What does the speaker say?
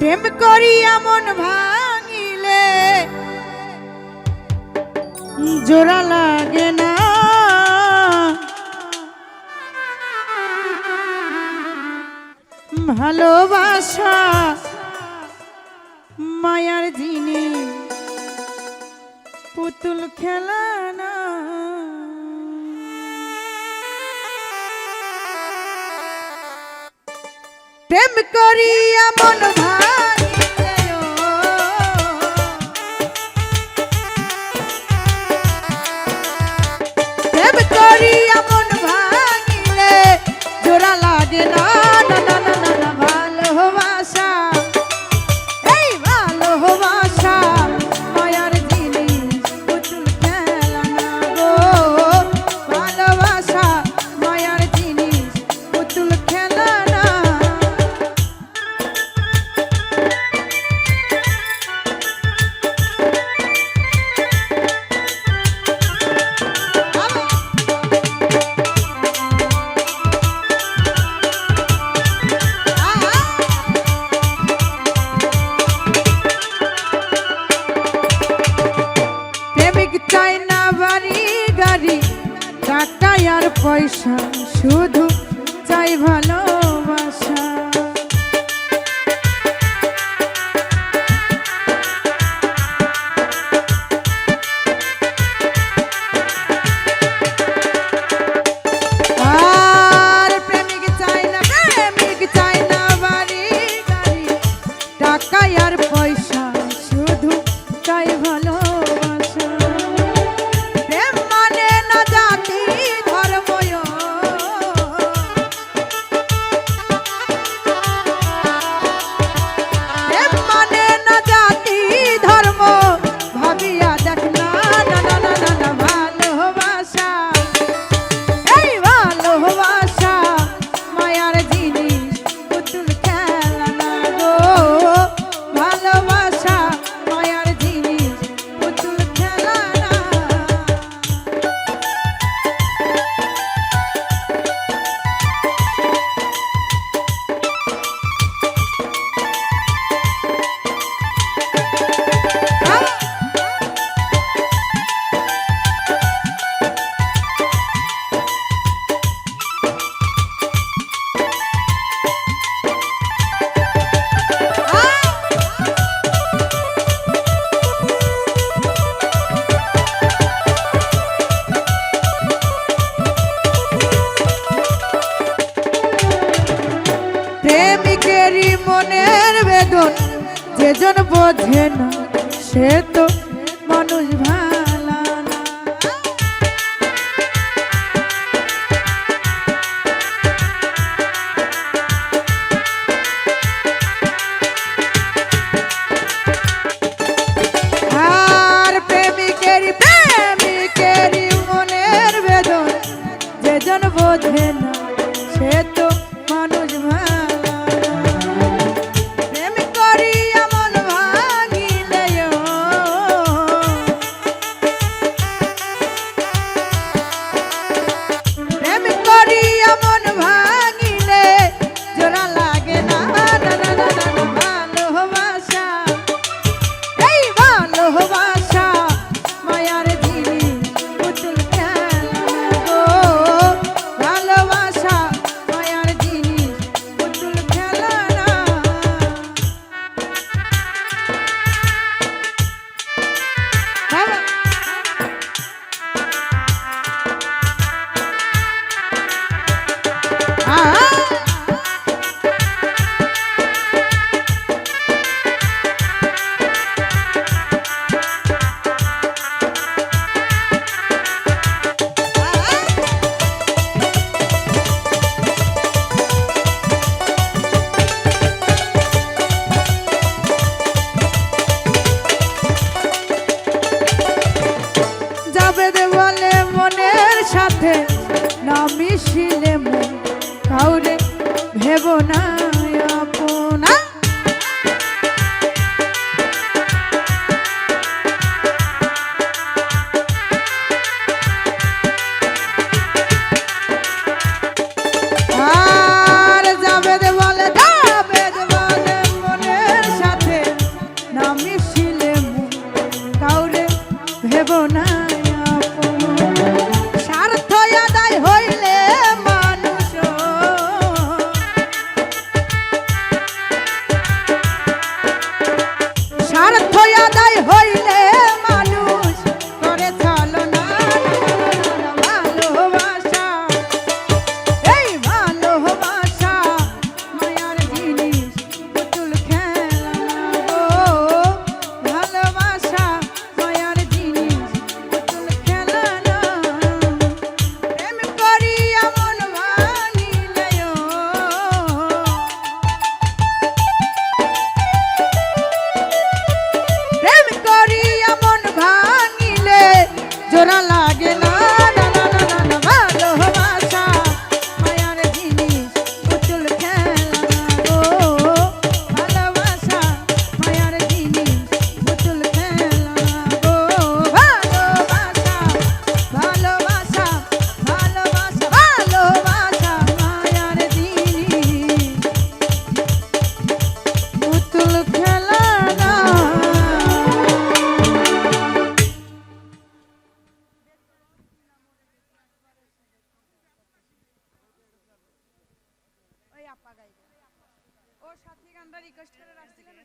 প্রেম করিয়া মন ভাঙিলে জোড়া লাগে না, ভালোবাসা মায়ার জিনিস পুতুল খেলা না। প্রেম করিয়া মন ভাঙিলে প্রেম করিয়া মন ভাঙিলে জোড়া লাগে না, না না না না না। ভালোবাসা এই ভালোবাসা মায়ার জিনিস পুতুল খেলা না গো, ভালোবাসা মায়ার জিনিস পুতুল খেলা না। টাকা আর পয়সা শুধু চাই ভালোবাসা, আর প্রেমিক চাই না বাড়ি গাড়ি, টাকা আর পয়সা শুধু চাই ভালোবাসা। প্রেমিকেরই মনের বেদন যেজন বোঝে না সে তো মানুষ ভালা না। আর প্রেমিকেরই মনের বেদন যেজন বোঝে না সে তো মানুষ ভালা। না মিশিলে মন কাউরে ভেব না আপনা। আর যাবে বলে মনের আপা গাইবে ও সাথী গানটা রিকোয়েস্ট করে রাখছিলেন